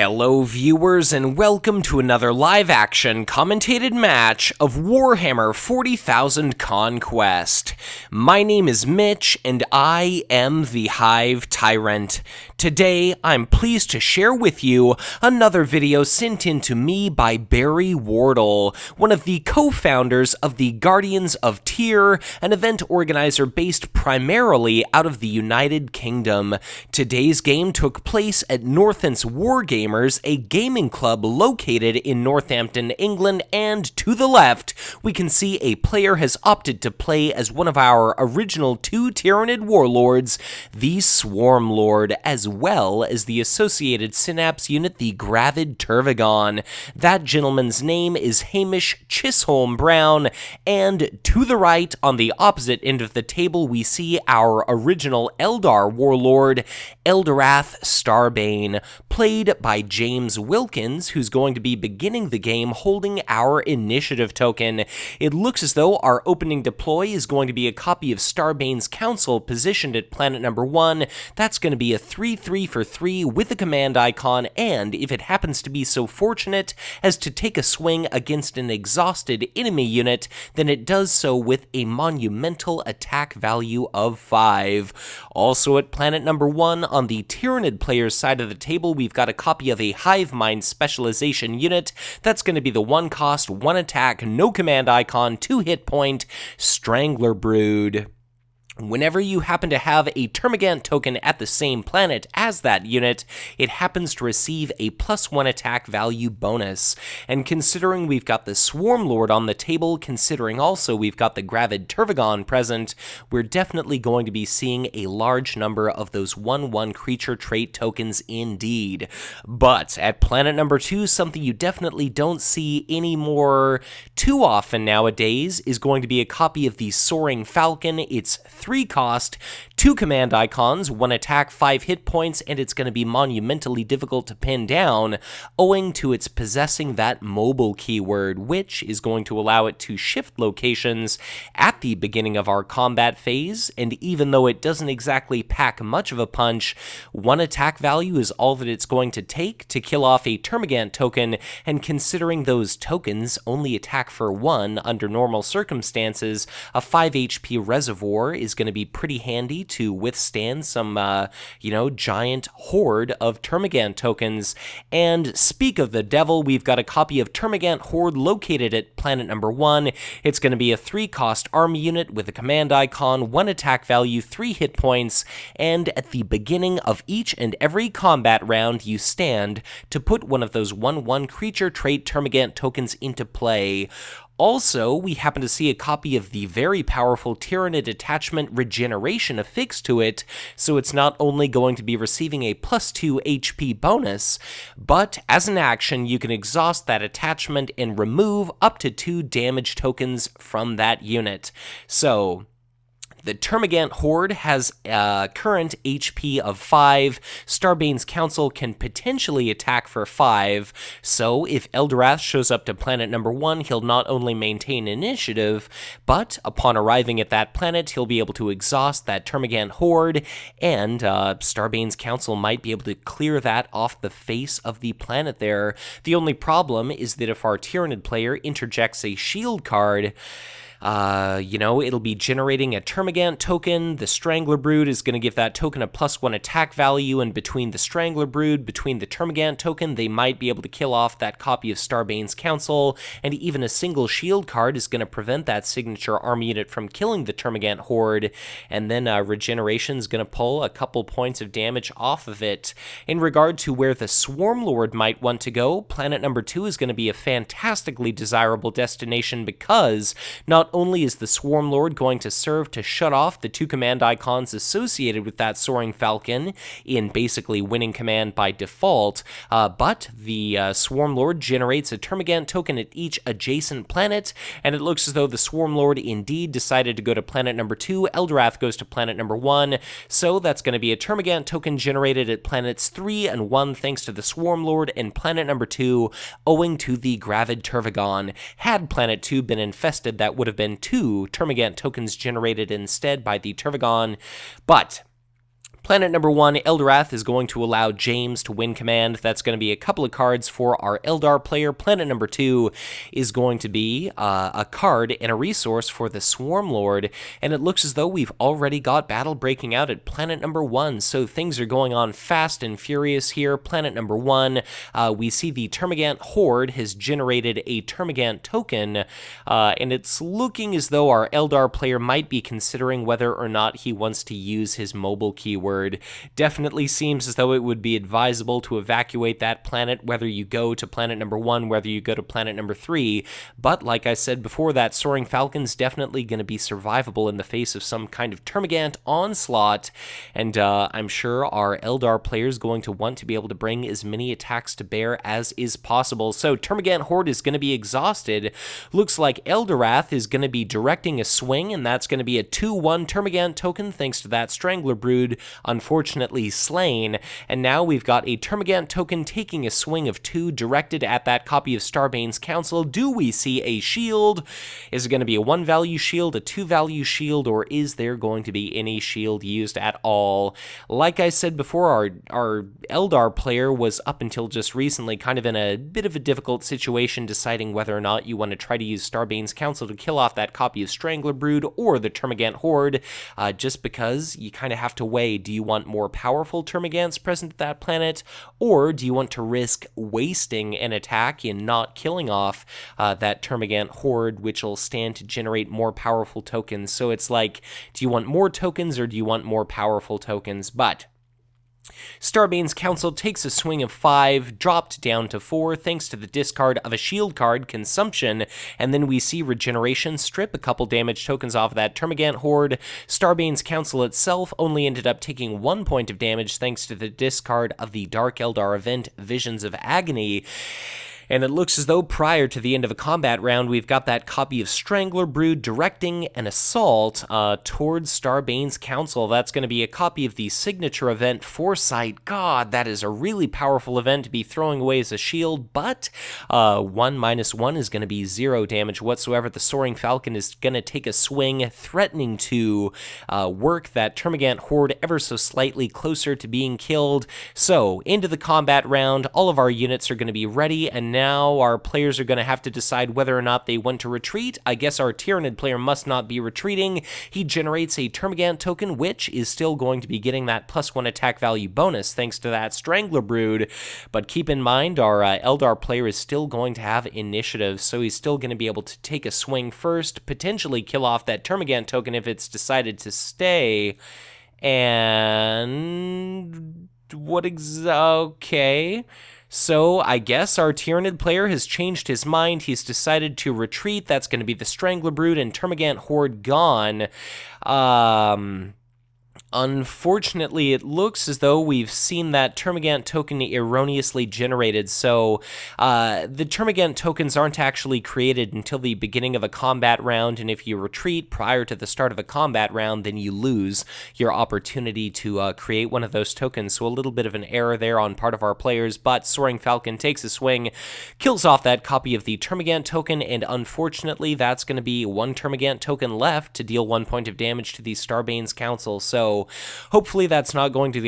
Hello viewers and welcome to another live-action commentated match of Warhammer 40,000 Conquest. My name is Mitch and I am the Hive Tyrant. Today I'm pleased to share with you another video sent in to me by Barry Wardle, one of the co-founders of the Guardians of Tyr, an event organizer based primarily out of the United Kingdom. Today's game took place at Northants Wargamers, a gaming club located in Northampton, England, and to the left, we can see a player has opted to play as one of our original two Tyranid Warlords, the Swarmlord, as well as the associated synapse unit, the Great Devourer. That gentleman's name is Hamish Chisholm-Brown, and to the right, on the opposite end of the table, we see our original Eldar Warlord Eldorath Starbane, played by James Wilkins, who's going to be beginning the game holding our initiative token. It looks as though our opening deploy is going to be a copy of Starbane's Council positioned at planet number 1. That's going to be a 3/3 for 3 with a command icon, and if it happens to be so fortunate as to take a swing against an exhausted enemy unit, then it does so with a monumental attack value of 5. Also at planet number 1, on the Tyranid player's side of the table, we've got a copy of a Hive Mind specialization unit. That's going to be the 1 cost, 1 attack, no command icon, 2 hit point, Strangler Brood. Whenever you happen to have a Termagant token at the same planet as that unit, it happens to receive a +1 attack value bonus. And considering we've got the Swarmlord on the table, considering also we've got the Great Devourer present, we're definitely going to be seeing a large number of those 1/1 creature trait tokens indeed. But at planet number 2, something you definitely don't see anymore too often nowadays is going to be a copy of the Soaring Falcon. It's 3 cost, 2 command icons, 1 attack, 5 hit points, and it's going to be monumentally difficult to pin down owing to its possessing that mobile keyword, which is going to allow it to shift locations at the beginning of our combat phase. And even though it doesn't exactly pack much of a punch, 1 attack value is all that it's going to take to kill off a Termagant token, and considering those tokens only attack for 1 under normal circumstances, a 5 HP reservoir is going to be pretty handy to withstand some, giant horde of Termagant tokens. And speak of the devil, we've got a copy of Termagant Horde located at planet number 1. It's going to be a 3 cost army unit with a command icon, 1 attack value, 3 hit points, and at the beginning of each and every combat round, you stand to put one of those 1/1 creature trait Termagant tokens into play. Also, we happen to see a copy of the very powerful Tyranid attachment Regeneration affixed to it, so it's not only going to be receiving a +2 HP bonus, but as an action, you can exhaust that attachment and remove up to 2 damage tokens from that unit. So the Termagant Horde has a current HP of 5. Starbane's Council can potentially attack for 5, so if Eldorath shows up to planet number 1, he'll not only maintain initiative, but upon arriving at that planet, he'll be able to exhaust that Termagant Horde, and Starbane's Council might be able to clear that off the face of the planet there. The only problem is that if our Tyranid player interjects a shield card, it'll be generating a Termagant token. The Strangler Brood is going to give that token a +1 attack value, and between the Strangler Brood, between the Termagant token, they might be able to kill off that copy of Starbane's Council, and even a single shield card is going to prevent that signature army unit from killing the Termagant Horde, and then Regeneration is going to pull a couple points of damage off of it. In regard to where the Swarmlord might want to go, planet number 2 is going to be a fantastically desirable destination because not only is the Swarmlord going to serve to shut off the 2 command icons associated with that Soaring Falcon in basically winning command by default, but the Swarmlord generates a Termagant token at each adjacent planet, and it looks as though the Swarmlord indeed decided to go to planet number 2. Eldorath goes to planet number 1, so that's going to be a Termagant token generated at planets 3 and 1 thanks to the Swarmlord, and planet number 2 owing to the Great Devourer. Had planet 2 been infested, that would have been 2 Termagant tokens generated instead by the Devourer, but Planet number 1, Eldorath, is going to allow James to win command. That's going to be a couple of cards for our Eldar player. Planet number 2 is going to be a card and a resource for the Swarmlord, and it looks as though we've already got battle breaking out at planet number 1, so things are going on fast and furious here. Planet number 1, we see the Termagant Horde has generated a Termagant token, and it's looking as though our Eldar player might be considering whether or not he wants to use his mobile keyword. Definitely seems as though it would be advisable to evacuate that planet, whether you go to planet number 1, whether you go to planet number 3, but like I said before, that Soaring Falcon's definitely going to be survivable in the face of some kind of Termagant onslaught, and I'm sure our Eldar player is going to want to be able to bring as many attacks to bear as is possible. So Termagant Horde is going to be exhausted. Looks like Eldorath is going to be directing a swing, and that's going to be a 2/1 Termagant token thanks to that Strangler Brood unfortunately slain, and now we've got a Termagant token taking a swing of 2 directed at that copy of Starbane's Council. Do we see a shield? Is it going to be a 1-value shield, a 2-value shield, or is there going to be any shield used at all? Like I said before, our Eldar player was up until just recently kind of in a bit of a difficult situation deciding whether or not you want to try to use Starbane's Council to kill off that copy of Strangler Brood or the Termagant Horde, just because you kind of have to weigh, do you want more powerful Termagants present at that planet, or do you want to risk wasting an attack in not killing off that Termagant Horde, which will stand to generate more powerful tokens? So it's like, do you want more tokens or do you want more powerful tokens? But Starbane's Council takes a swing of 5, dropped down to 4 thanks to the discard of a shield card, Consumption, and then we see Regeneration strip a couple damage tokens off of that Termagant Horde. Starbane's Council itself only ended up taking 1 point of damage thanks to the discard of the Dark Eldar event, Visions of Agony. And it looks as though prior to the end of a combat round, we've got that copy of Strangler Brood directing an assault towards Starbane's Council. That's going to be a copy of the signature event, Foresight. God, that is a really powerful event to be throwing away as a shield, but 1/1 is going to be 0 damage whatsoever. The Soaring Falcon is going to take a swing, threatening to work that Termagant Horde ever so slightly closer to being killed. So, into the combat round, all of our units are going to be ready, and now our players are going to have to decide whether or not they want to retreat. I guess our Tyranid player must not be retreating. He generates a Termagant token, which is still going to be getting that +1 attack value bonus thanks to that Strangler Brood. But keep in mind, our Eldar player is still going to have initiative, so he's still going to be able to take a swing first, potentially kill off that Termagant token if it's decided to stay. And okay. So I guess our Tyranid player has changed his mind. He's decided to retreat. That's going to be the Strangler Brood and Termagant Horde gone. Unfortunately, it looks as though we've seen that Termagant token erroneously generated, so the Termagant tokens aren't actually created until the beginning of a combat round, and if you retreat prior to the start of a combat round, then you lose your opportunity to create one of those tokens, so a little bit of an error there on part of our players, but Soaring Falcon takes a swing, kills off that copy of the Termagant token, and unfortunately, that's going to be 1 Termagant token left to deal 1 point of damage to the Starbane's Council, so hopefully that's not going to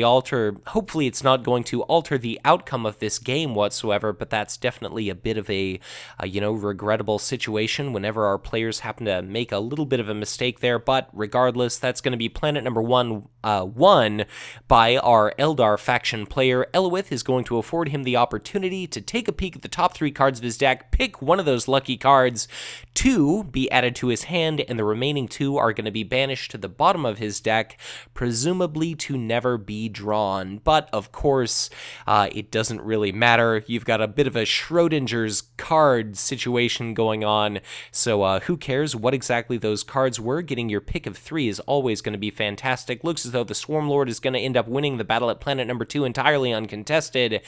hopefully it's not going to alter the outcome of this game whatsoever, but that's definitely a bit of a regrettable situation whenever our players happen to make a little bit of a mistake there, but regardless, that's going to be planet number 1 won by our Eldar faction player. Elowith is going to afford him the opportunity to take a peek at the top 3 cards of his deck, pick one of those lucky cards, 2 be added to his hand, and the remaining 2 are going to be banished to the bottom of his deck, presumably to never be drawn. But of course, it doesn't really matter. You've got a bit of a Schrodinger's card situation going on, so who cares what exactly those cards were? Getting your pick of 3 is always going to be fantastic. Looks as though the Swarmlord is going to end up winning the battle at planet number 2 entirely uncontested.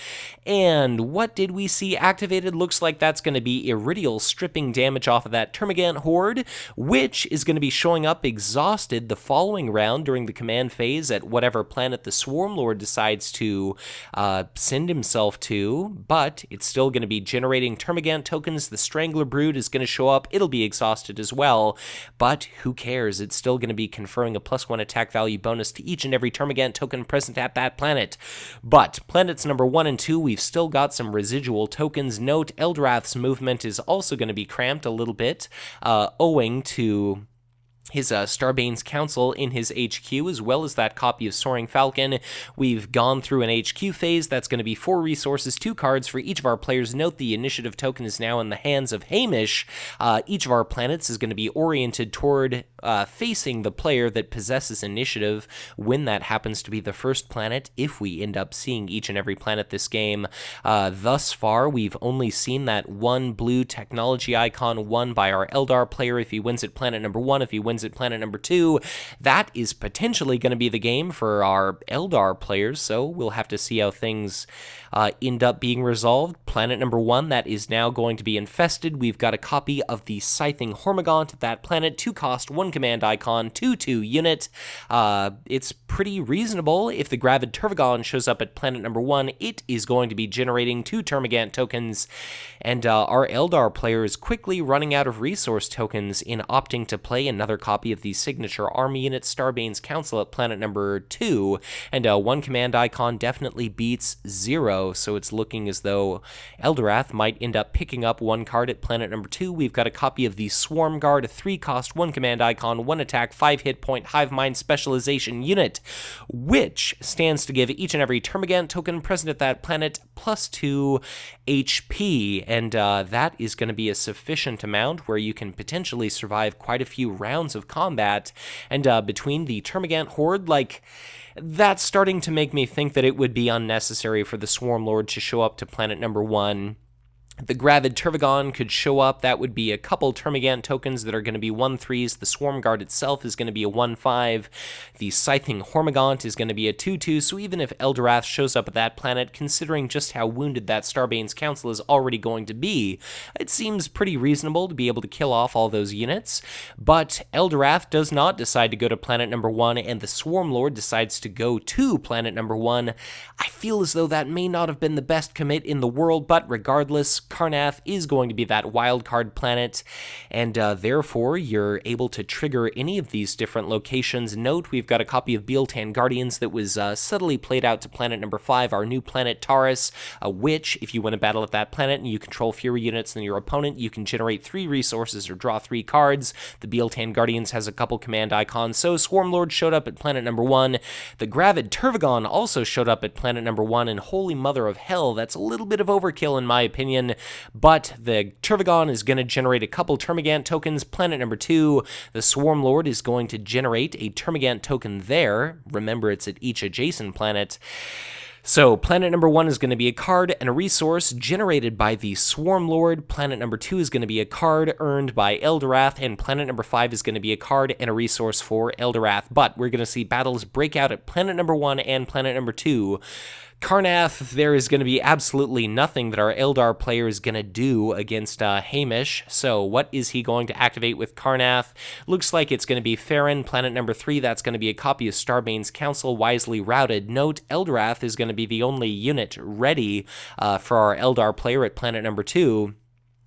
And what did we see activated? Looks like that's going to be Iridial stripping damage off of that Termagant Horde, which is going to be showing up exhausted the following round during the command command phase at whatever planet the Swarmlord decides to send himself to, but it's still going to be generating Termagant tokens. The Strangler Brood is going to show up. It'll be exhausted as well, but who cares? It's still going to be conferring a +1 attack value bonus to each and every Termagant token present at that planet. But planets number 1 and 2, we've still got some residual tokens. Note, Eldorath's movement is also going to be cramped a little bit, owing to his Starbane's Council in his HQ, as well as that copy of Soaring Falcon. We've gone through an HQ phase. That's going to be 4 resources, 2 cards for each of our players. Note the initiative token is now in the hands of Hamish. Each of our planets is going to be oriented toward facing the player that possesses initiative when that happens to be the first planet, if we end up seeing each and every planet this game. Thus far, we've only seen that one blue technology icon won by our Eldar player if he wins at planet number 1. If he wins at planet number 2, that is potentially going to be the game for our Eldar players, so we'll have to see how things end up being resolved. Planet number 1, that is now going to be infested. We've got a copy of the Scything Hormigaunt at that planet, 2 cost, 1 command icon, 2/2 unit. It's pretty reasonable. If the Gravid Turvagon shows up at planet number 1, it is going to be generating 2 Termagant tokens, and our Eldar player is quickly running out of resource tokens in opting to play another copy of the signature army unit Starbane's Council at planet number 2, and 1 command icon definitely beats 0, so it's looking as though Eldorath might end up picking up 1 card at planet number 2. We've got a copy of the Swarm Guard, a 3 cost, 1 command icon, 1 attack, 5 hit point Hive Mind specialization unit, which stands to give each and every Termagant token present at that planet +2 HP, and that is going to be a sufficient amount where you can potentially survive quite a few rounds of combat. And between the Termagant horde, like, that's starting to make me think that it would be unnecessary for the Swarmlord to show up to planet number 1. The Gravid Turvagon could show up. That would be a couple Termagant tokens that are going to be 1/3s. The Swarm Guard itself is going to be a 1/5. The Scything Hormigaunt is going to be a 2/2. So even if Eldorath shows up at that planet, considering just how wounded that Starbane's Council is already going to be, it seems pretty reasonable to be able to kill off all those units. But Eldorath does not decide to go to planet number 1, and the Swarmlord decides to go to planet number 1. I feel as though that may not have been the best commit in the world, but regardless, Karnath is going to be that wildcard planet, and therefore you're able to trigger any of these different locations. Note, we've got a copy of Bealtan Guardians that was subtly played out to planet number 5, our new planet Taurus, which, if you win a battle at that planet and you control fewer units than your opponent, you can generate 3 resources or draw 3 cards. The Bealtan Guardians has a couple command icons, so Swarmlord showed up at planet number 1. The Gravid Turvagon also showed up at planet number 1, and holy mother of hell, that's a little bit of overkill in my opinion. But the Turvagon is going to generate a couple Termagant tokens. Planet number 2, the Swarmlord is going to generate a Termagant token there. Remember, it's at each adjacent planet. So planet number 1 is going to be a card and a resource generated by the Swarmlord. Planet number 2 is going to be a card earned by Eldorath, and planet number 5 is going to be a card and a resource for Eldorath. But we're going to see battles break out at planet number 1 and planet number 2. Karnath, there is going to be absolutely nothing that our Eldar player is going to do against Hamish. So what is he going to activate with Karnath? Looks like it's going to be Farron, planet number 3. That's going to be a copy of Starbane's Council, wisely routed. Note, Eldorath is going to be the only unit ready for our Eldar player at planet number 2.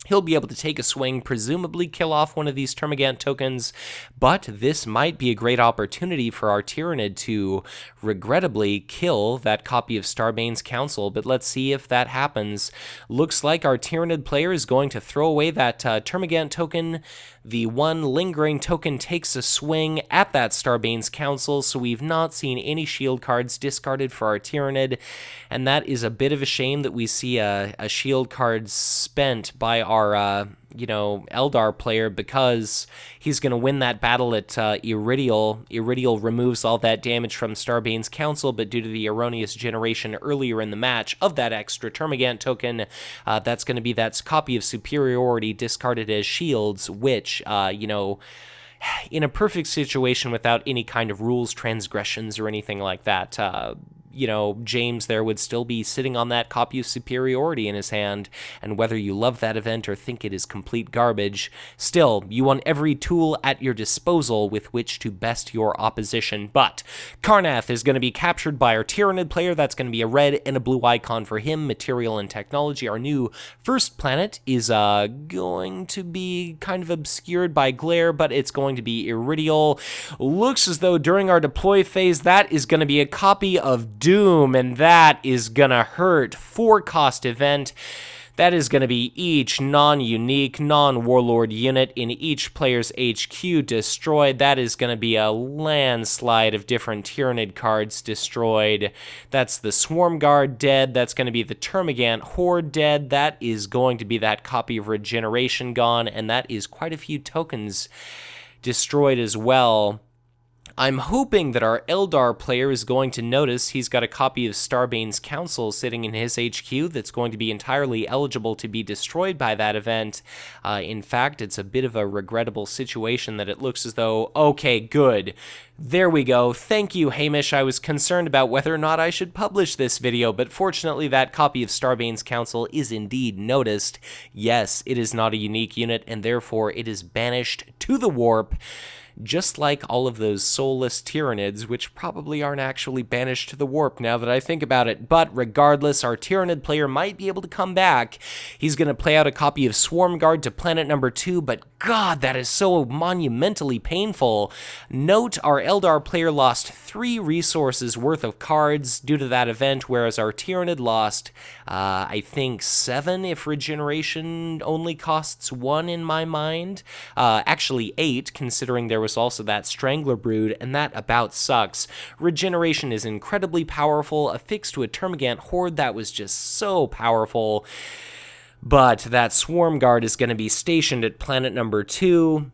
He'll be able to take a swing, presumably kill off one of these Termagant tokens, but this might be a great opportunity for our Tyranid to regrettably kill that copy of Starbane's Council, but let's see if that happens. Looks like our Tyranid player is going to throw away that Termagant token. The one lingering token takes a swing at that Starbane's Council, so we've not seen any shield cards discarded for our Tyranid, and that is a bit of a shame that we see a shield card spent by our Eldar player, because he's going to win that battle at Iridial. Iridial removes all that damage from Starbane's Council, but due to the erroneous generation earlier in the match of that extra Termagant token, that's going to be that copy of Superiority discarded as shields, which, in a perfect situation without any kind of rules transgressions or anything like that, James there would still be sitting on that copy of Superiority in his hand, and whether you love that event or think it is complete garbage, still, you want every tool at your disposal with which to best your opposition. But Karnath is going to be captured by our Tyranid player. That's going to be a red and a blue icon for him. Material and technology. Our new first planet is going to be kind of obscured by glare, but it's going to be Iridial. Looks as though during our deploy phase, that is going to be a copy of Doom, and that is going to hurt. 4-cost event. That is going to be each non-unique, non-warlord unit in each player's HQ destroyed. That is going to be a landslide of different Tyranid cards destroyed. That's the Swarm Guard dead. That's going to be the Termagant Horde dead. That is going to be that copy of Regeneration gone, and that is quite a few tokens destroyed as well. I'm hoping that our Eldar player is going to notice he's got a copy of Starbane's Council sitting in his HQ that's going to be entirely eligible to be destroyed by that event. In fact, it's a bit of a regrettable situation that it looks as though, okay, good. There we go. Thank you, Hamish. I was concerned about whether or not I should publish this video, but fortunately that copy of Starbane's Council is indeed noticed. Yes, it is not a unique unit, and therefore it is banished to the warp. Just like all of those soulless Tyranids, which probably aren't actually banished to the warp now that I think about it. But regardless, our Tyranid player might be able to come back. He's going to play out a copy of Swarm Guard to planet number 2, but God, that is so monumentally painful. Note, our Eldar player lost 3 resources worth of cards due to that event, whereas our Tyranid lost, I think, 7 if regeneration only costs 1 in my mind. Actually 8, considering there was also that Strangler Brood, and that about sucks. Regeneration is incredibly powerful, affixed to a Termagant Horde that was just so powerful. But that Swarm Guard is going to be stationed at planet number 2.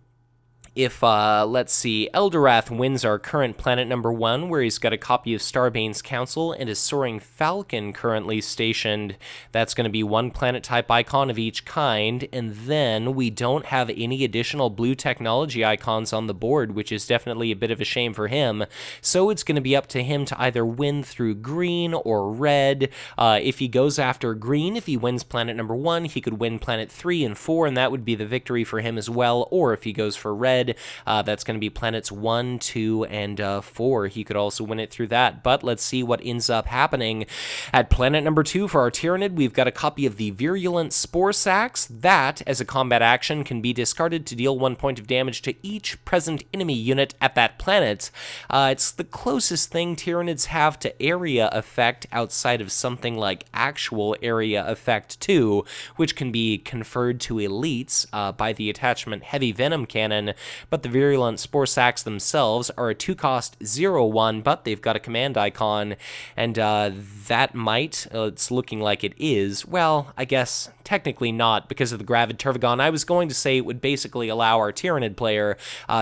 If, let's see, Eldorath wins our current planet number 1, where he's got a copy of Starbane's Council and a Soaring Falcon currently stationed, that's going to be 1 planet type icon of each kind, and then we don't have any additional blue technology icons on the board, which is definitely a bit of a shame for him, so it's going to be up to him to either win through green or red. If he goes after green, if he wins planet number 1, he could win planet 3 and 4, and that would be the victory for him as well, or if he goes for red, that's going to be planets 1, 2, and 4. He could also win it through that, but let's see what ends up happening. At planet number 2 for our Tyranid, we've got a copy of the Virulent Spore Sacs. That, as a combat action, can be discarded to deal 1 point of damage to each present enemy unit at that planet. It's the closest thing Tyranids have to area effect outside of something like actual area effect 2, which can be conferred to elites by the attachment Heavy Venom Cannon. But the Virulent Spore Sacs themselves are a 2-cost 0/1, but they've got a command icon, and that might, it's looking like it is, well, I guess technically not because of the Gravid Turvagon. I was going to say it would basically allow our Tyranid player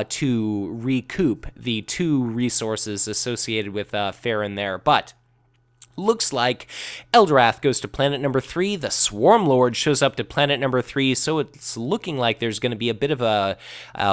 to recoup the 2 resources associated with Farron there, but looks like Eldorath goes to planet number 3, the Swarmlord shows up to planet number 3, so it's looking like there's going to be a bit of a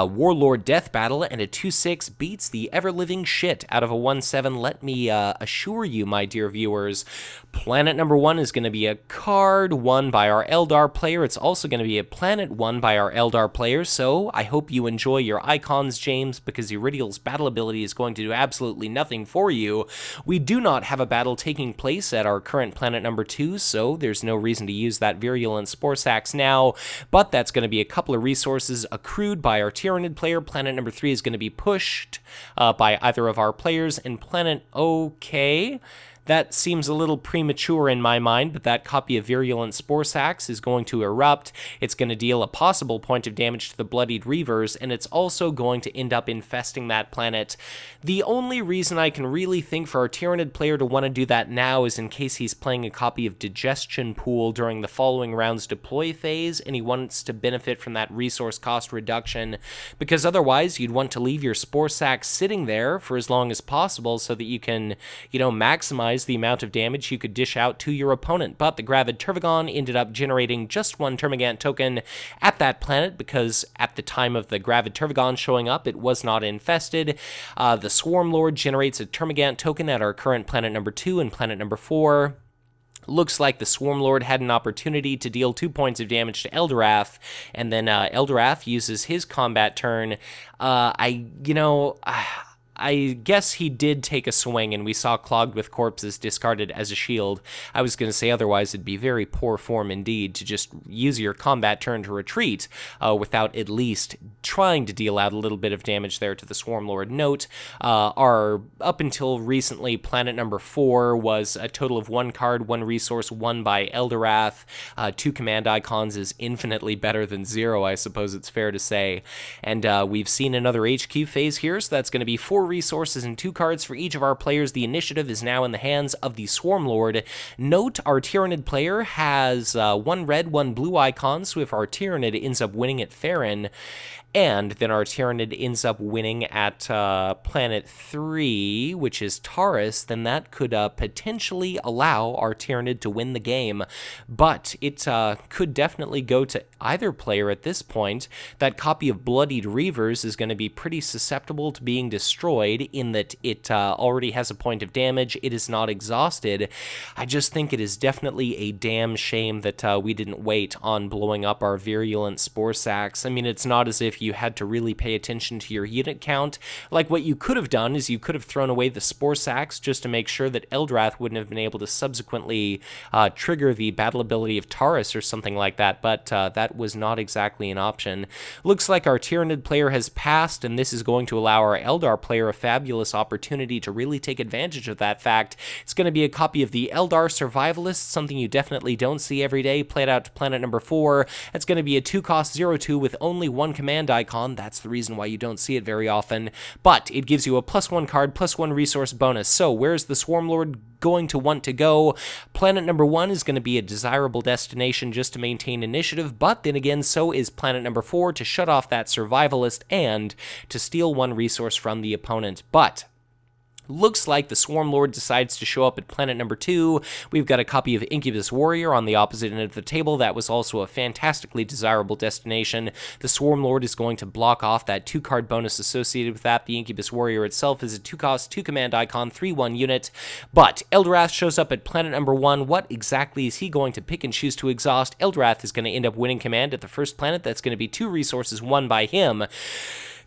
Warlord death battle, and a 2/6 beats the ever-living shit out of a 1/7. Let me assure you, my dear viewers, planet number 1 is going to be a card won by our Eldar player. It's also going to be a planet won by our Eldar player, so I hope you enjoy your icons, James, because Iridial's battle ability is going to do absolutely nothing for you. We do not have a battle taking place at our current planet number 2, so there's no reason to use that Virulent Spore Sacs now, but that's going to be a couple of resources accrued by our Tyranid player. Planet number 3 is going to be pushed by either of our players, and planet okay. That seems a little premature in my mind, but that copy of Virulent Spore Sacs is going to erupt. It's going to deal a possible point of damage to the Bloodied Reavers, and it's also going to end up infesting that planet. The only reason I can really think for our Tyranid player to want to do that now is in case he's playing a copy of Digestion Pool during the following round's deploy phase, and he wants to benefit from that resource cost reduction, because otherwise you'd want to leave your Spore Sacs sitting there for as long as possible so that you can, maximize maximize the amount of damage you could dish out to your opponent, but the Gravid Turvagon ended up generating just one Termagant token at that planet because at the time of the Gravid Turvagon showing up, it was not infested. The Swarmlord generates a Termagant token at our current planet number 2 and planet number 4. Looks like the Swarmlord had an opportunity to deal 2 points of damage to Eldorath, and then Eldorath uses his combat turn. I guess he did take a swing, and we saw Clogged with Corpses discarded as a shield. I was going to say otherwise it'd be very poor form indeed to just use your combat turn to retreat without at least trying to deal out a little bit of damage there to the Swarmlord. Note, our up until recently planet number 4 was a total of 1 card, 1 resource, won by Eldorath. 2 command icons is infinitely better than 0, I suppose it's fair to say. And we've seen another HQ phase here, so that's going to be 4 resources and 2 cards for each of our players. The initiative is now in the hands of the Swarmlord. Note, our Tyranid player has 1 red, 1 blue icons, so if our Tyranid ends up winning at Theron, and then our Tyranid ends up winning at Planet 3, which is Taurus, then that could potentially allow our Tyranid to win the game. But it could definitely go to either player at this point. That copy of Bloodied Reavers is going to be pretty susceptible to being destroyed in that it already has a point of damage. It is not exhausted. I just think it is definitely a damn shame that we didn't wait on blowing up our Virulent Spore Sacks. I mean, it's not as if you had to really pay attention to your unit count. Like, what you could have done is you could have thrown away the Spore Sacks just to make sure that Eldorath wouldn't have been able to subsequently trigger the battle ability of Taurus or something like that, but that was not exactly an option. Looks like our Tyranid player has passed, and this is going to allow our Eldar player a fabulous opportunity to really take advantage of that fact. It's going to be a copy of the Eldar Survivalist, something you definitely don't see every day, played out to planet number 4. It's going to be a 2-cost 0/2 with only 1 command icon. That's the reason why you don't see it very often, but it gives you a +1 card, +1 resource bonus. So where's the Swarmlord going to want to go? Planet number 1 is going to be a desirable destination just to maintain initiative, but then again, so is planet number 4 to shut off that survivalist and to steal 1 resource from the opponent. But looks like the Swarmlord decides to show up at planet number 2. We've got a copy of Incubus Warrior on the opposite end of the table. That was also a fantastically desirable destination. The Swarmlord is going to block off that 2-card bonus associated with that. The Incubus Warrior itself is a 2-cost, 2-command icon, 3/1 unit. But Eldorath shows up at planet number 1. What exactly is he going to pick and choose to exhaust? Eldorath is going to end up winning command at the first planet. That's going to be 2 resources won by him.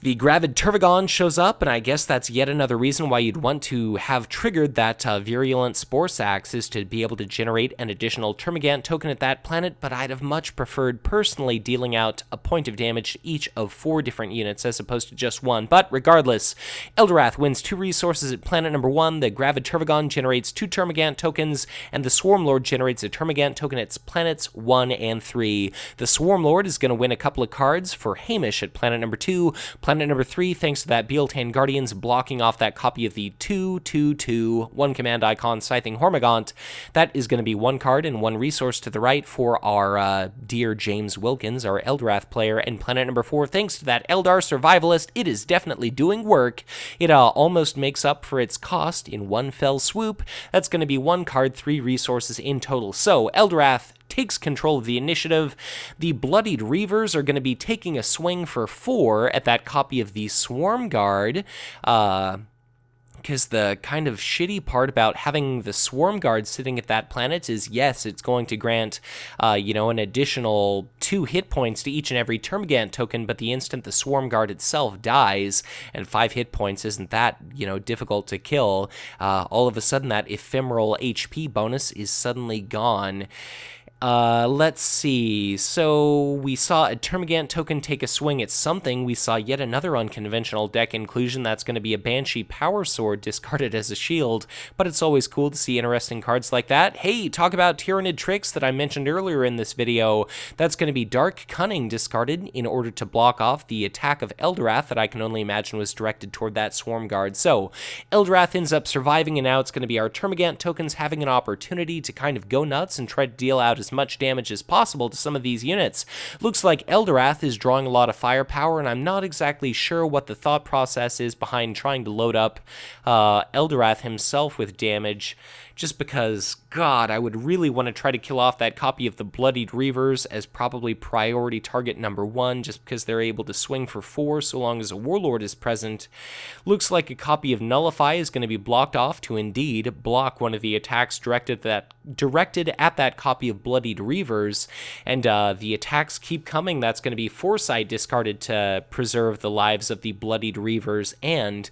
The Gravid Turvagon shows up, and I guess that's yet another reason why you'd want to have triggered that Virulent Spore Sacks, is to be able to generate an additional Termagant token at that planet, but I'd have much preferred personally dealing out a point of damage to each of 4 different units as opposed to just 1. But regardless, Eldorath wins 2 resources at planet number 1, the Gravid Turvagon generates 2 Termagant tokens, and the Swarmlord generates a Termagant token at planets 1 and 3. The Swarmlord is going to win a couple of cards for Hamish at planet number 2. Planet number 3, thanks to that Bealtan Guardians blocking off that copy of the 2/2/2 1 command icon Scything Hormigaunt. That is going to be 1 card and 1 resource to the right for our dear James Wilkins, our Eldorath player. And planet number 4, thanks to that Eldar Survivalist, it is definitely doing work. It almost makes up for its cost in 1 fell swoop. That's going to be 1 card, 3 resources in total. So Eldorath takes control of the initiative. The Bloodied Reavers are going to be taking a swing for 4 at that copy of the Swarm Guard. Because the kind of shitty part about having the Swarm Guard sitting at that planet is, yes, it's going to grant, an additional 2 hit points to each and every Termagant token, but the instant the Swarm Guard itself dies, and 5 hit points isn't that, difficult to kill, all of a sudden that ephemeral HP bonus is suddenly gone. Let's see. So we saw a Termagant token take a swing at something. We saw yet another unconventional deck inclusion. That's going to be a Banshee Power Sword discarded as a shield, but it's always cool to see interesting cards like that. Hey, talk about Tyranid tricks that I mentioned earlier in this video. That's going to be Dark Cunning discarded in order to block off the attack of Eldorath that I can only imagine was directed toward that Swarm Guard. So Eldorath ends up surviving, and now it's going to be our Termagant tokens having an opportunity to kind of go nuts and try to deal out as as much damage as possible to some of these units. Looks like Eldorath is drawing a lot of firepower, and I'm not exactly sure what the thought process is behind trying to load up Eldorath himself with damage, just because, God, I would really want to try to kill off that copy of the Bloodied Reavers as probably priority target number 1, just because they're able to swing for 4 so long as a Warlord is present. Looks like a copy of Nullify is going to be blocked off to indeed block one of the attacks directed at that copy of Bloodied Reavers, and the attacks keep coming. That's going to be Foresight discarded to preserve the lives of the Bloodied Reavers, and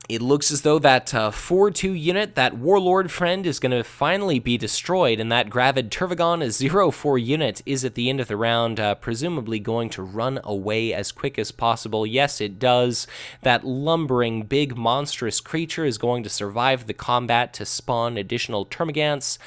it looks as though that 4-2 unit, that Warlord friend, is going to finally be destroyed, and that Gravid Turvagon, a 0-4 unit, is at the end of the round presumably going to run away as quick as possible. Yes, it does. That lumbering, big, monstrous creature is going to survive the combat to spawn additional Termagants.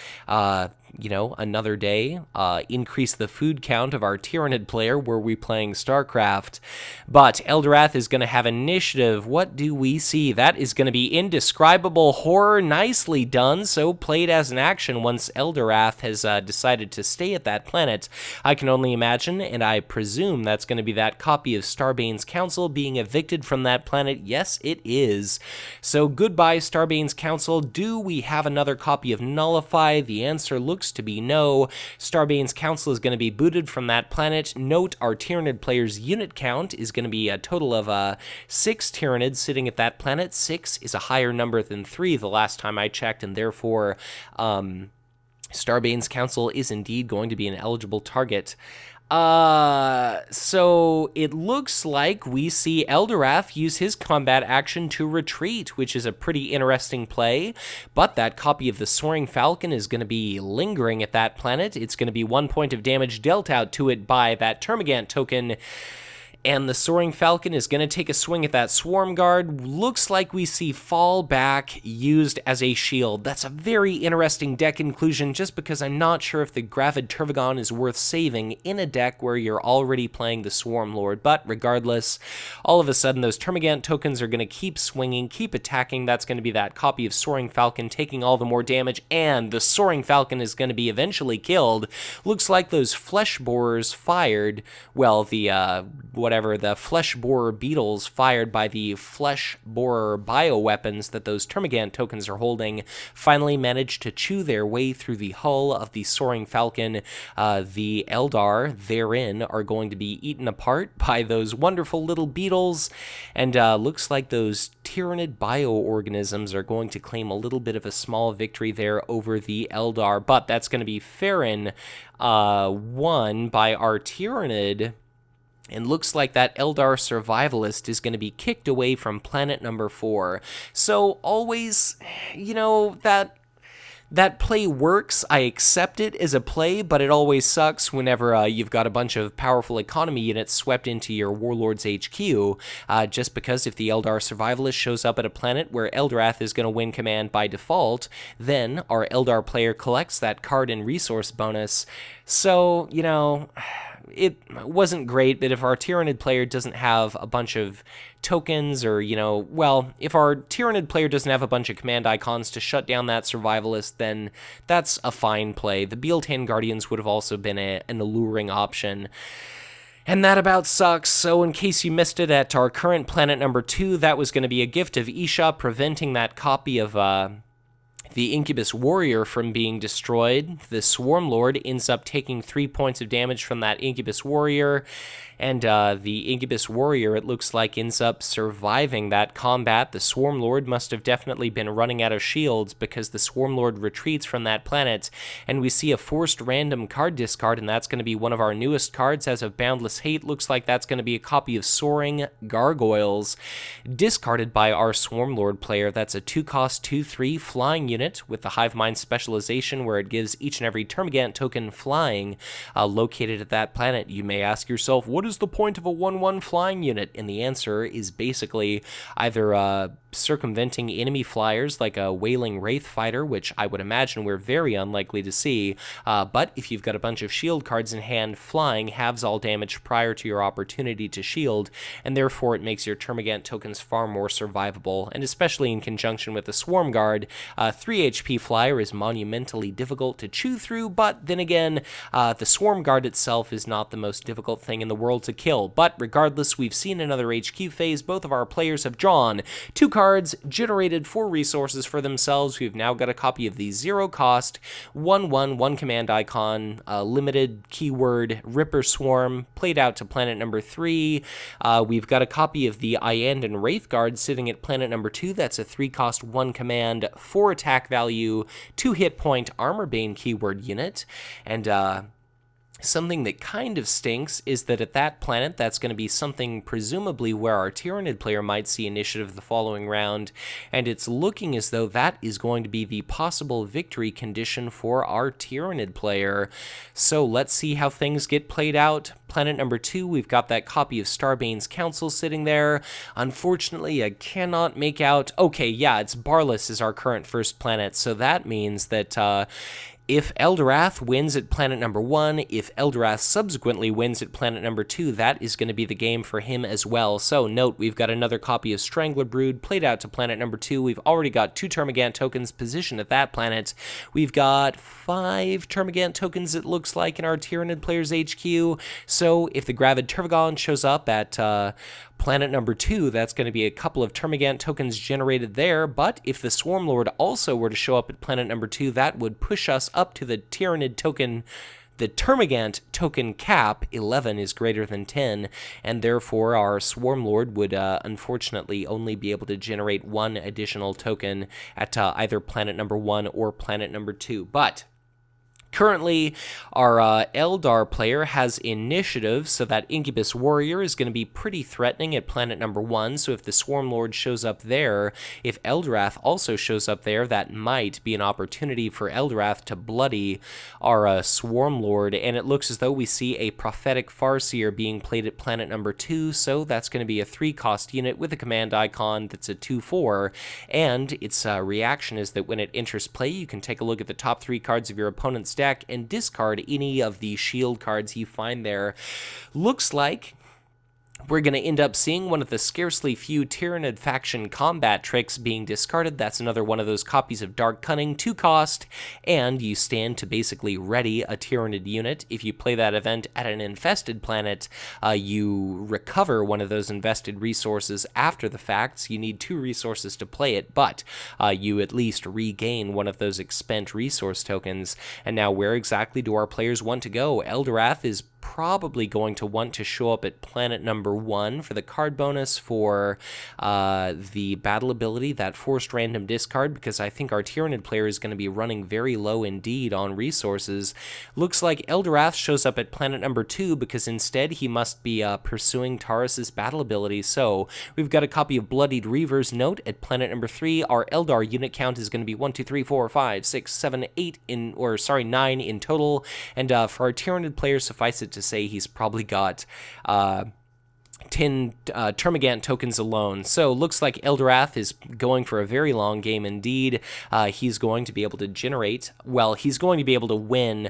Another day, increase the food count of our Tyranid player. Were we playing StarCraft? But Eldorath is going to have initiative. What do we see? That is going to be Indescribable Horror. Nicely done. So played as an action once Eldorath has decided to stay at that planet. I can only imagine, and I presume that's going to be that copy of Starbane's Council being evicted from that planet. Yes, it is. So goodbye, Starbane's Council. Do we have another copy of Nullify? The answer looks to be no. Starbane's Council is going to be booted from that planet. Note our Tyranid player's unit count is going to be a total of 6 Tyranids sitting at that planet. 6 is a higher number than 3 the last time I checked, and therefore Starbane's Council is indeed going to be an eligible target. So it looks like we see Eldorath use his combat action to retreat, which is a pretty interesting play, but that copy of the Soaring Falcon is going to be lingering at that planet. It's going to be 1 point of damage dealt out to it by that Termagant token, and the Soaring Falcon is going to take a swing at that Swarm Guard. Looks like we see Fall Back used as a shield. That's a very interesting deck inclusion, just because I'm not sure if the Gravid Turvagon is worth saving in a deck where you're already playing the Swarmlord. But regardless, all of a sudden those Termagant tokens are going to keep swinging, keep attacking. That's going to be that copy of Soaring Falcon taking all the more damage, and the Soaring Falcon is going to be eventually killed. Looks like those Flesh Borers fired, well, the Flesh Borer Beetles fired by the Flesh Borer bioweapons that those Termagant tokens are holding finally managed to chew their way through the hull of the Soaring Falcon. The Eldar therein are going to be eaten apart by those wonderful little beetles, and looks like those Tyranid bioorganisms are going to claim a little bit of a small victory there over the Eldar, but that's going to be Farron won by our Tyranid. And looks like that Eldar Survivalist is going to be kicked away from planet number 4. So always, that play works. I accept it as a play, but it always sucks whenever you've got a bunch of powerful economy units swept into your Warlord's HQ, just because if the Eldar Survivalist shows up at a planet where Eldorath is going to win command by default, then our Eldar player collects that card and resource bonus. So, it wasn't great, but if our Tyranid player doesn't have a bunch of tokens, or, if our Tyranid player doesn't have a bunch of command icons to shut down that Survivalist, then that's a fine play. The Bealtan Guardians would have also been an alluring option. And that about sucks, so in case you missed it, at our current planet number 2, that was going to be a gift of Isha, preventing that copy of the Incubus Warrior from being destroyed. The Swarmlord ends up taking 3 points of damage from that Incubus Warrior, and the Incubus Warrior, it looks like, ends up surviving that combat. The Swarmlord must have definitely been running out of shields, because the Swarmlord retreats from that planet, and we see a forced random card discard, and that's going to be one of our newest cards as of Boundless Hate. Looks like that's going to be a copy of Soaring Gargoyles, discarded by our Swarmlord player. That's a 2-cost 2/3 flying unit with the Hive Mind specialization, where it gives each and every Termagant token flying located at that planet. You may ask yourself, what is the point of a 1/1 flying unit? And the answer is basically either circumventing enemy flyers like a Wailing Wraith Fighter, which I would imagine we're very unlikely to see, but if you've got a bunch of shield cards in hand, flying halves all damage prior to your opportunity to shield, and therefore it makes your Termagant tokens far more survivable, and especially in conjunction with the Swarm Guard, 3 HP flyer is monumentally difficult to chew through, but then again, the Swarm Guard itself is not the most difficult thing in the world to kill. But regardless, we've seen another HQ phase. Both of our players have drawn 2 cards, generated 4 resources for themselves. We've now got a copy of the 0-cost 1/1 1 command icon, limited keyword Ripper Swarm, played out to planet number 3. We've got a copy of the Iandan Wraith Guard sitting at planet number 2. That's a 3-cost 1 command, 4 attack value, 2 hit point Armorbane keyword unit. And something that kind of stinks is that at that planet, that's going to be something presumably where our Tyranid player might see initiative the following round, and it's looking as though that is going to be the possible victory condition for our Tyranid player. So let's see how things get played out. Planet number 2, we've got that copy of Starbane's Council sitting there. Unfortunately, I cannot make out... Okay, yeah, it's Barlas is our current first planet, so that means that... if Eldorath wins at planet number 1, if Eldorath subsequently wins at planet number 2, that is going to be the game for him as well. So note, we've got another copy of Strangler Brood played out to planet number 2. We've already got 2 Termagant tokens positioned at that planet. We've got 5 Termagant tokens, it looks like, in our Tyranid player's HQ. So if the Gravid Tervagon shows up at planet number 2, that's going to be a couple of Termagant tokens generated there, but if the Swarmlord also were to show up at planet number 2, that would push us up to the Tyranid token. The Termagant token cap, 11, is greater than 10, and therefore our Swarmlord would unfortunately only be able to generate 1 additional token at either planet number 1 or planet number 2. But currently, our Eldar player has initiative, so that Incubus Warrior is going to be pretty threatening at planet number 1, so if the Swarmlord shows up there, if Eldorath also shows up there, that might be an opportunity for Eldorath to bloody our Swarmlord, and it looks as though we see a Prophetic Farseer being played at planet number 2, so that's going to be a 3-cost unit with a command icon that's a 2/4, and its reaction is that when it enters play, you can take a look at the top 3 cards of your opponent's deck and discard any of the shield cards you find there. Looks like we're going to end up seeing one of the scarcely few Tyranid faction combat tricks being discarded. That's another one of those copies of Dark Cunning, 2-cost, and you stand to basically ready a Tyranid unit. If you play that event at an infested planet, you recover one of those invested resources after the fact, so you need 2 resources to play it, but you at least regain one of those expent resource tokens. And now where exactly do our players want to go? Eldorath is probably going to want to show up at planet number 1 for the card bonus for the battle ability, that forced random discard, because I think our Tyranid player is going to be running very low indeed on resources. Looks like Eldorath shows up at planet number 2 because instead he must be pursuing Taurus's battle ability. So we've got a copy of Bloodied Reaver's Note at planet number 3. Our Eldar unit count is going to be 1, 2, 3, 4, 5, 6, 7, 8 in, or sorry, 9 in total. And for our Tyranid player, suffice it to say he's probably got 10 Termagant tokens alone. So looks like Eldorath is going for a very long game indeed. He's going to be able to generate, well, he's going to be able to win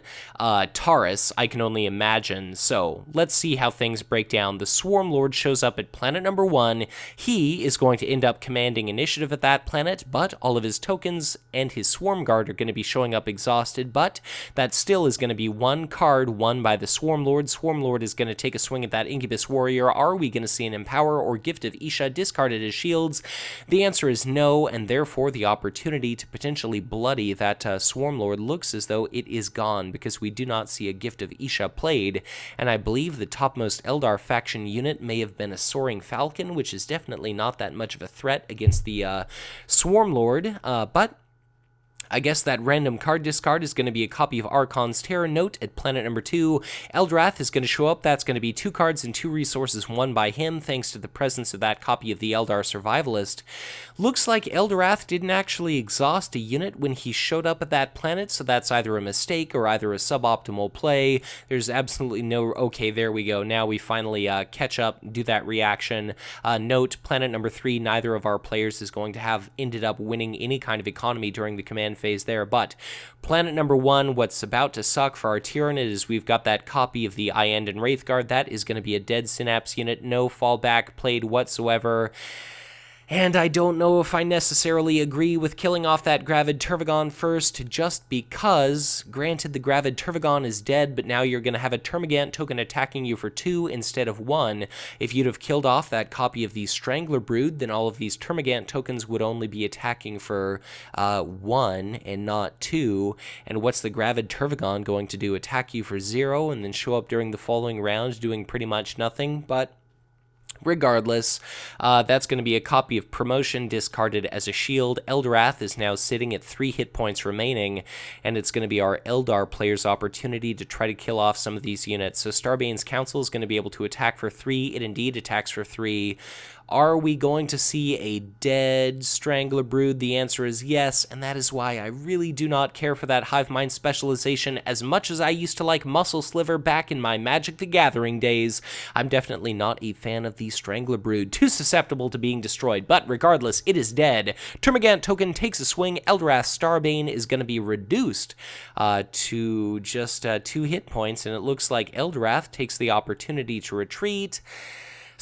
Taurus, I can only imagine. So let's see how things break down. The Swarmlord shows up at planet number 1. He is going to end up commanding initiative at that planet, but all of his tokens and his Swarm Guard are going to be showing up exhausted, but that still is going to be 1 card won by the Swarmlord. Swarmlord is going to take a swing at that Incubus Warrior. Are we going to see an Empower or Gift of Isha discarded as shields? The answer is no, and therefore the opportunity to potentially bloody that Swarmlord looks as though it is gone, because we do not see a Gift of Isha played, and I believe the topmost Eldar faction unit may have been a Soaring Falcon, which is definitely not that much of a threat against the Swarmlord, but I guess that random card discard is going to be a copy of Archon's Terror. Note at planet number 2, Eldorath is going to show up. That's going to be 2 cards and 2 resources won by him, thanks to the presence of that copy of the Eldar Survivalist. Looks like Eldorath didn't actually exhaust a unit when he showed up at that planet, so that's either a mistake or either a suboptimal play. There's absolutely no... Okay, there we go. Now we finally catch up, do that reaction. Note, planet number 3, neither of our players is going to have ended up winning any kind of economy during the command phase there, but planet number 1, what's about to suck for our Tyranid is we've got that copy of the Iend and Wraithguard. That is going to be a dead Synapse unit, no fallback played whatsoever. And I don't know if I necessarily agree with killing off that Gravid Tervigon first, just because, granted the Gravid Tervigon is dead, but now you're going to have a Termagant token attacking you for 2 instead of 1. If you'd have killed off that copy of the Strangler Brood, then all of these Termagant tokens would only be attacking for 1 and not 2. And what's the Gravid Tervigon going to do? Attack you for 0 and then show up during the following round doing pretty much nothing? But regardless, that's going to be a copy of Promotion discarded as a shield. Eldorath is now sitting at 3 hit points remaining, and it's going to be our Eldar player's opportunity to try to kill off some of these units. So Starbane's Council is going to be able to attack for 3. It indeed attacks for 3. Are we going to see a dead Strangler Brood? The answer is yes, and that is why I really do not care for that Hive Mind specialization as much as I used to like Muscle Sliver back in my Magic the Gathering days. I'm definitely not a fan of the Strangler Brood, too susceptible to being destroyed, but regardless, it is dead. Termagant token takes a swing. Eldorath Starbane is going to be reduced to just 2 hit points, and it looks like Eldorath takes the opportunity to retreat.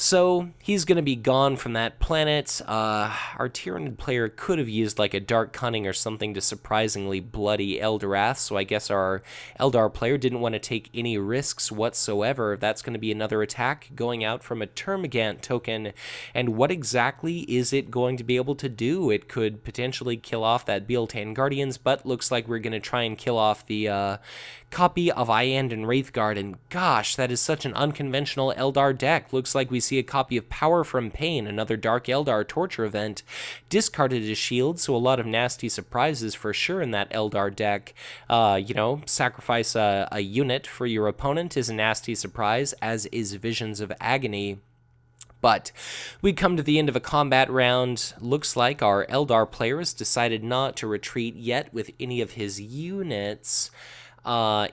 So he's going to be gone from that planet. Our Tyranid player could have used like a Dark Cunning or something to surprisingly bloody Eldorath, so I guess our Eldar player didn't want to take any risks whatsoever. That's going to be another attack going out from a Termagant token, and what exactly is it going to be able to do? It could potentially kill off that Bealtan Guardians, but looks like we're going to try and kill off the copy of Iend and Wraithguard, and gosh, that is such an unconventional Eldar deck. Looks like we see a copy of Power from Pain, another Dark Eldar torture event, discarded as shield, so a lot of nasty surprises for sure in that Eldar deck. You know, sacrifice a unit for your opponent is a nasty surprise, as is Visions of Agony. But we come to the end of a combat round. Looks like our Eldar player has decided not to retreat yet with any of his units.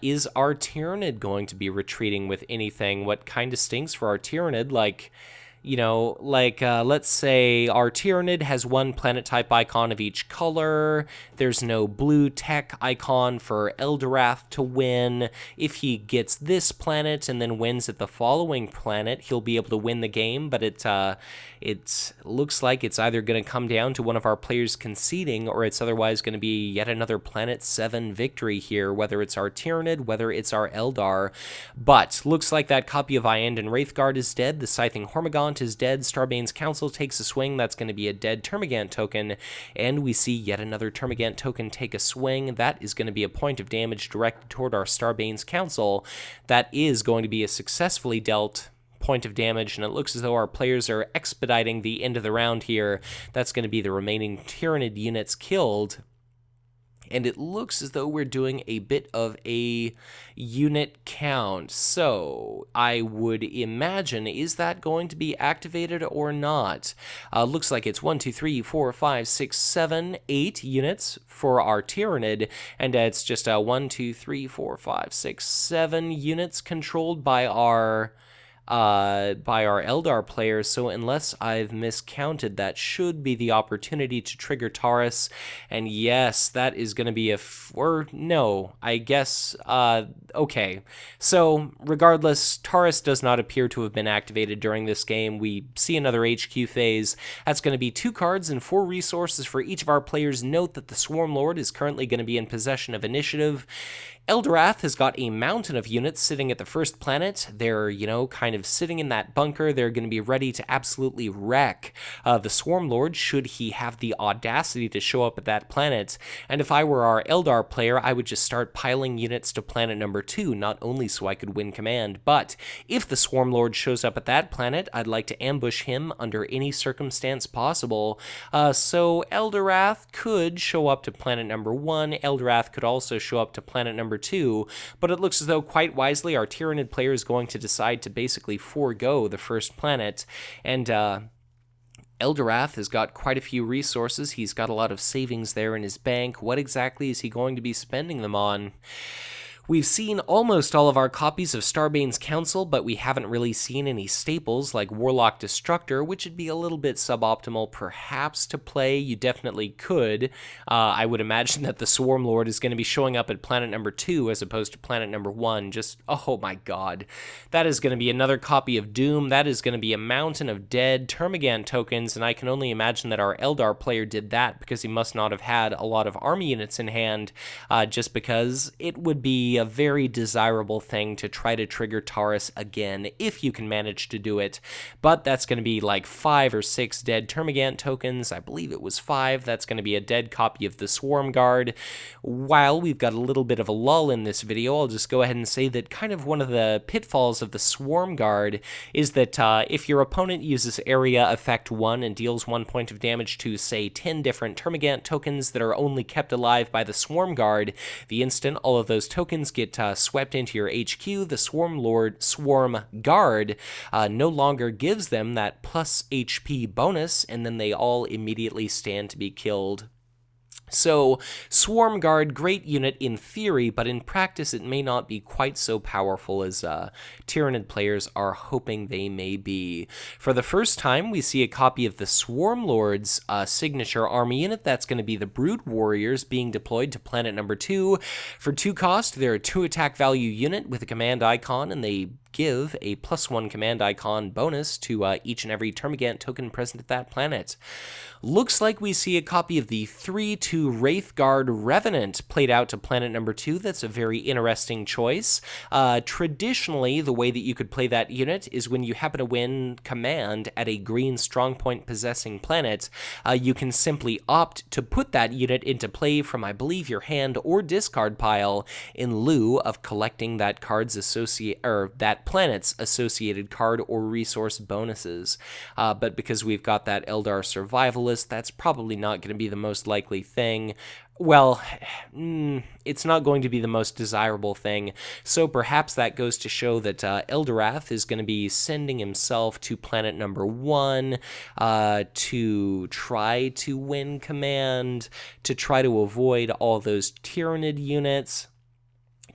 Is our Tyranid going to be retreating with anything? What kind of stinks for our Tyranid? Like, you know, like, let's say our Tyranid has 1 planet type icon of each color. There's no blue tech icon for Eldorath to win. If he gets this planet and then wins at the following planet, he'll be able to win the game, but it looks like it's either going to come down to one of our players conceding, or it's otherwise going to be yet another Planet 7 victory here, whether it's our Tyranid, whether it's our Eldar. But looks like that copy of Iend and Wraithguard is dead. The Scything Hormigaunt is dead. Starbane's Council takes a swing. That's going to be a dead Termagant token, and we see yet another Termagant token take a swing. That is going to be a point of damage directed toward our Starbane's Council. That is going to be a successfully dealt point of damage, and it looks as though our players are expediting the end of the round here. That's going to be the remaining Tyranid units killed. And it looks as though we're doing a bit of a unit count. So I would imagine, is that going to be activated or not? Looks like it's 1, 2, 3, 4, 5, 6, 7, 8 units for our Tyranid. And it's just 1, 2, 3, 4, 5, 6, 7 units controlled by our Eldar players, so unless I've miscounted, that should be the opportunity to trigger Taurus, and yes, that is going to be okay. So, regardless, Taurus does not appear to have been activated during this game. We see another HQ phase. That's going to be 2 cards and 4 resources for each of our players. Note that the Swarmlord is currently going to be in possession of initiative, Eldorath has got a mountain of units sitting at the first planet. They're, kind of sitting in that bunker. They're going to be ready to absolutely wreck the Swarmlord should he have the audacity to show up at that planet. And if I were our Eldar player, I would just start piling units to planet number 2, not only so I could win command, but if the Swarmlord shows up at that planet, I'd like to ambush him under any circumstance possible. So Eldorath could show up to planet number 1. Eldorath could also show up to planet number 2, but it looks as though quite wisely our Tyranid player is going to decide to basically forego the first planet, and Eldorath has got quite a few resources. He's got a lot of savings there in his bank. What exactly is he going to be spending them on? We've seen almost all of our copies of Starbane's Council, but we haven't really seen any staples like Warlock Destructor, which would be a little bit suboptimal perhaps to play. You definitely could. I would imagine that the Swarmlord is going to be showing up at planet number 2 as opposed to planet number 1. Just, oh my god. That is going to be another copy of Doom. That is going to be a mountain of dead Termagant tokens, and I can only imagine that our Eldar player did that because he must not have had a lot of army units in hand, just because it would be a very desirable thing to try to trigger Taurus again if you can manage to do it, but that's going to be like 5 or 6 dead Termagant tokens. I believe it was 5. That's going to be a dead copy of the Swarm Guard. While we've got a little bit of a lull in this video, I'll just go ahead and say that kind of one of the pitfalls of the Swarm Guard is that if your opponent uses Area Effect 1 and deals 1 point of damage to, say, 10 different Termagant tokens that are only kept alive by the Swarm Guard, the instant all of those tokens get swept into your HQ, the Swarm Guard no longer gives them that plus HP bonus, and then they all immediately stand to be killed. So, Swarm Guard, great unit in theory, but in practice it may not be quite so powerful as Tyranid players are hoping they may be. For the first time, we see a copy of the Swarmlord's signature army unit. That's going to be the Brood Warriors being deployed to planet number 2. For 2 cost, they're a 2 attack value unit with a command icon, and they give a +1 command icon bonus to each and every Termagant token present at that planet. Looks like we see a copy of the 3/2 Wraithguard Revenant played out to planet number 2. That's a very interesting choice. Traditionally, the way that you could play that unit is when you happen to win command at a green strongpoint possessing planet, you can simply opt to put that unit into play from, I believe, your hand or discard pile in lieu of collecting that planet's associated card or resource bonuses. But because we've got that Eldar Survivalist, that's probably not going to be the most likely thing. Well, it's not going to be the most desirable thing, so perhaps that goes to show that Eldorath is going to be sending himself to planet number 1 to try to win command, to try to avoid all those Tyranid units.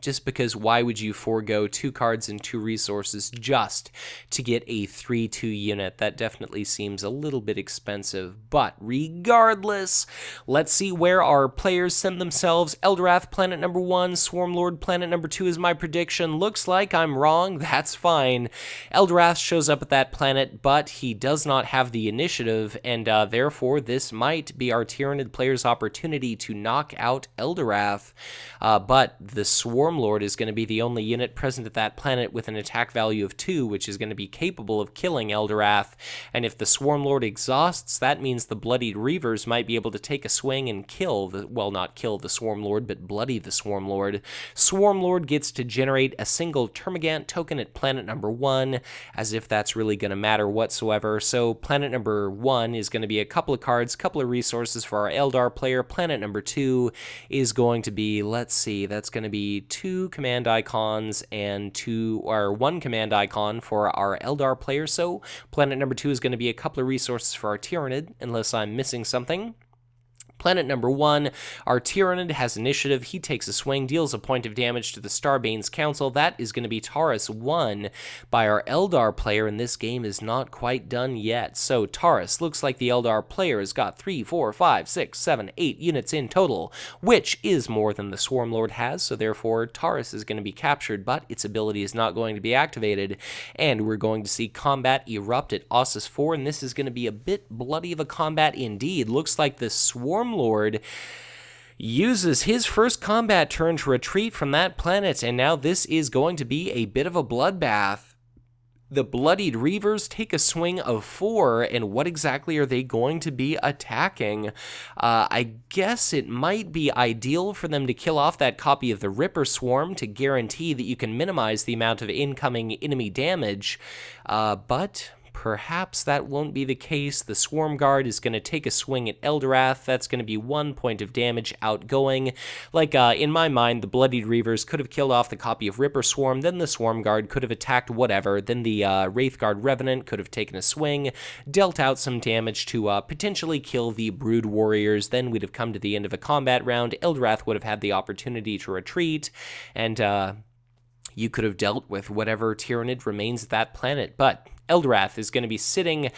Just because why would you forego 2 cards and 2 resources just to get a 3/2 unit? That definitely seems a little bit expensive, but regardless, let's see where our players send themselves. Eldorath, planet number 1, Swarmlord, planet number 2 is my prediction. Looks like I'm wrong, that's fine. Eldorath shows up at that planet, but he does not have the initiative, and therefore this might be our Tyranid player's opportunity to knock out Eldorath, but the Swarmlord is going to be the only unit present at that planet with an attack value of 2, which is going to be capable of killing Eldorath. And if the Swarmlord exhausts, that means the Bloodied Reavers might be able to take a swing and not kill the Swarmlord, but bloody the Swarmlord. Swarmlord gets to generate a single Termagant token at planet number 1, as if that's really going to matter whatsoever. So planet number 1 is going to be a couple of cards, couple of resources for our Eldar player. Planet number 2 is going to be, let's see, that's going to be 2 command icons and 1 command icon for our Eldar player. So planet number 2 is going to be a couple of resources for our Tyranid, unless I'm missing something. Planet number 1, our Tyrannid has initiative. He takes a swing, deals a point of damage to the Starbane's Council. That is going to be Taurus 1 by our Eldar player, and this game is not quite done yet. So Taurus, looks like the Eldar player has got 3, 4, 5, 6, 7, 8 units in total, which is more than the Swarmlord has, so therefore Taurus is going to be captured, but its ability is not going to be activated, and we're going to see combat erupt at Ossus 4, and this is going to be a bit bloody of a combat indeed. Looks like the Swarmlord uses his first combat turn to retreat from that planet, and now this is going to be a bit of a bloodbath. The Bloodied Reavers take a swing of 4, and what exactly are they going to be attacking? I guess it might be ideal for them to kill off that copy of the Ripper Swarm to guarantee that you can minimize the amount of incoming enemy damage, but perhaps that won't be the case. The Swarm Guard is going to take a swing at Eldorath. That's going to be 1 point of damage outgoing. Like, in my mind, the Bloodied Reavers could have killed off the copy of Ripper Swarm, then the Swarm Guard could have attacked whatever, then the Wraithguard Revenant could have taken a swing, dealt out some damage to potentially kill the Brood Warriors, then we'd have come to the end of a combat round. Eldorath would have had the opportunity to retreat, and you could have dealt with whatever Tyranid remains at that planet, but Eldorath is going to be sitting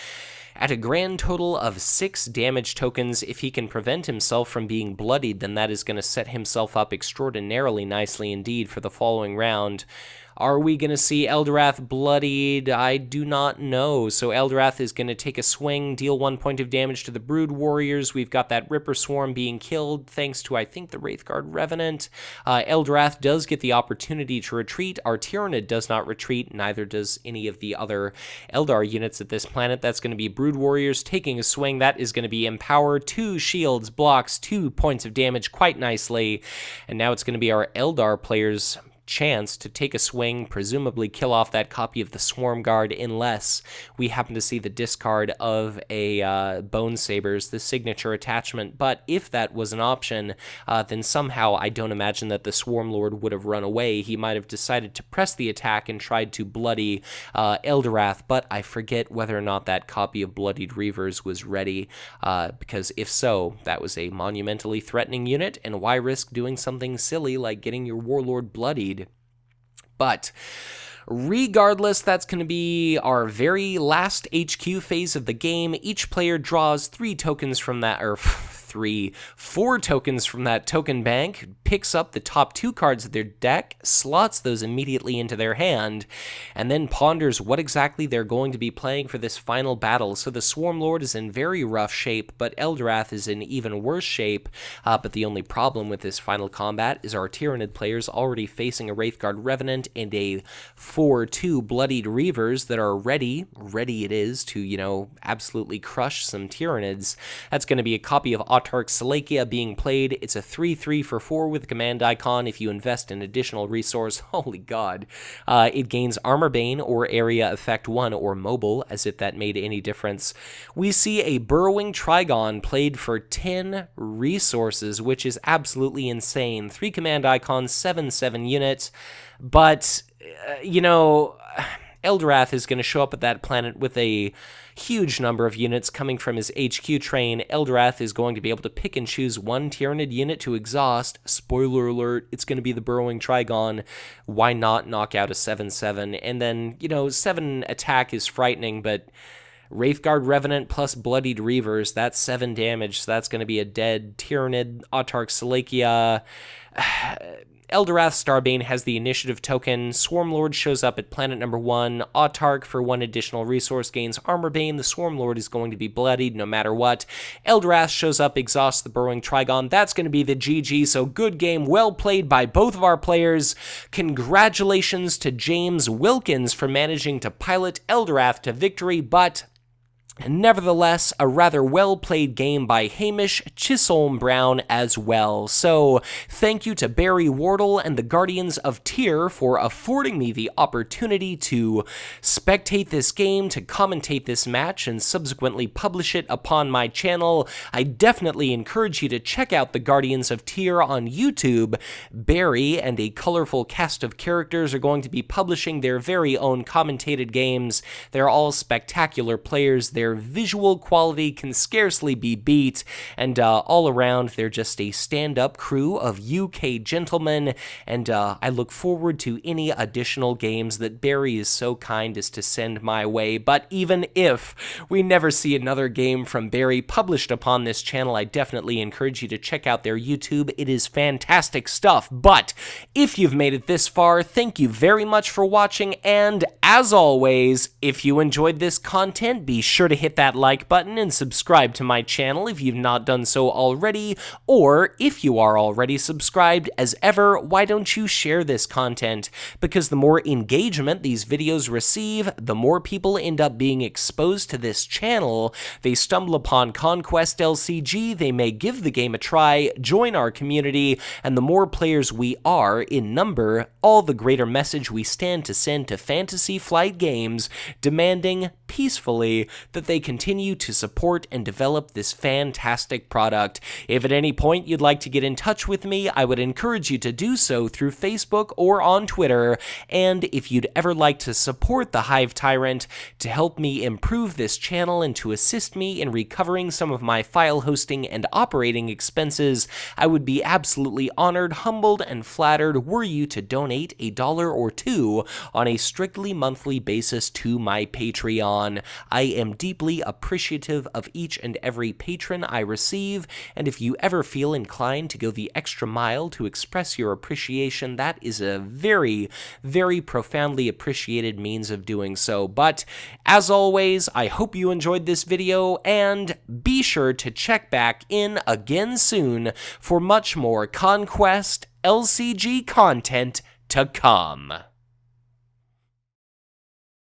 at a grand total of 6 damage tokens. If he can prevent himself from being bloodied, then that is going to set himself up extraordinarily nicely indeed for the following round. Are we going to see Eldorath bloodied? I do not know. So Eldorath is going to take a swing, deal 1 point of damage to the Brood Warriors. We've got that Ripper Swarm being killed thanks to, I think, the Wraithguard Revenant. Eldorath does get the opportunity to retreat. Our Tyranid does not retreat, neither does any of the other Eldar units at this planet. That's going to be Brood Warriors taking a swing. That is going to be Empower, 2 shields, blocks, 2 points of damage quite nicely. And now it's going to be our Eldar players' chance to take a swing, presumably kill off that copy of the Swarm Guard, unless we happen to see the discard of a Bone Sabers, the signature attachment. But if that was an option, then somehow I don't imagine that the Swarmlord would have run away. He might have decided to press the attack and tried to bloody Eldorath, but I forget whether or not that copy of Bloodied Reavers was ready, because if so, that was a monumentally threatening unit, and why risk doing something silly like getting your Warlord bloodied? But regardless, that's going to be our very last HQ phase of the game. Each player draws 3 tokens from that, or 4 tokens from that token bank, picks up the top 2 cards of their deck, slots those immediately into their hand, and then ponders what exactly they're going to be playing for this final battle. So the Swarmlord is in very rough shape, but Eldorath is in even worse shape. But the only problem with this final combat is our Tyranid players already facing a Wraithguard Revenant and a 4-2 Bloodied Reavers that are ready it is to, absolutely crush some Tyranids. That's going to be a copy of Autarch Salakia being played. It's a 3/3 for 4 with a command icon. If you invest an additional resource, holy god, it gains Armor Bane or Area Effect 1 or Mobile, as if that made any difference. We see a Burrowing Trigon played for 10 resources, which is absolutely insane. 3 command icons, 7/7 units, but, Eldorath is going to show up at that planet with a huge number of units coming from his HQ train. Eldorath is going to be able to pick and choose one Tyranid unit to exhaust. Spoiler alert, it's going to be the Burrowing Trigon. Why not knock out a 7/7? And then, 7 attack is frightening, but Wraithguard Revenant plus Bloodied Reavers, that's 7 damage, so that's going to be a dead Tyranid. Autarch Salakia. Eldorath Starbane has the initiative token. Swarmlord shows up at planet number 1. Autarch, for 1 additional resource, gains Armor Bane. The Swarmlord is going to be bloodied no matter what. Eldorath shows up, exhausts the Burrowing Trigon. That's going to be the GG, so good game. Well played by both of our players. Congratulations to James Wilkins for managing to pilot Eldorath to victory, but nevertheless, a rather well-played game by Hamish Chisholm-Brown as well. So, thank you to Barry Wardle and the Guardians of Tyr for affording me the opportunity to spectate this game, to commentate this match, and subsequently publish it upon my channel. I definitely encourage you to check out the Guardians of Tyr on YouTube. Barry and a colorful cast of characters are going to be publishing their very own commentated games. They're all spectacular players. Their visual quality can scarcely be beat, and all around, they're just a stand-up crew of UK gentlemen, and I look forward to any additional games that Barry is so kind as to send my way. But even if we never see another game from Barry published upon this channel, I definitely encourage you to check out their YouTube. It is fantastic stuff. But if you've made it this far, thank you very much for watching, and as always, if you enjoyed this content, be sure to to hit that like button and subscribe to my channel if you've not done so already, or if you are already subscribed, as ever, why don't you share this content? Because the more engagement these videos receive, the more people end up being exposed to this channel. They stumble upon Conquest LCG, they may give the game a try, join our community, and the more players we are in number, all the greater message we stand to send to Fantasy Flight Games, demanding peacefully that they continue to support and develop this fantastic product. If at any point you'd like to get in touch with me, I would encourage you to do so through Facebook or on Twitter, and if you'd ever like to support the Hive Tyrant to help me improve this channel and to assist me in recovering some of my file hosting and operating expenses, I would be absolutely honored, humbled, and flattered were you to donate $1 or $2 on a strictly monthly basis to my Patreon. I am deeply appreciative of each and every patron I receive, and if you ever feel inclined to go the extra mile to express your appreciation, that is a very, very profoundly appreciated means of doing so. But as always, I hope you enjoyed this video, and be sure to check back in again soon for much more Conquest LCG content to come.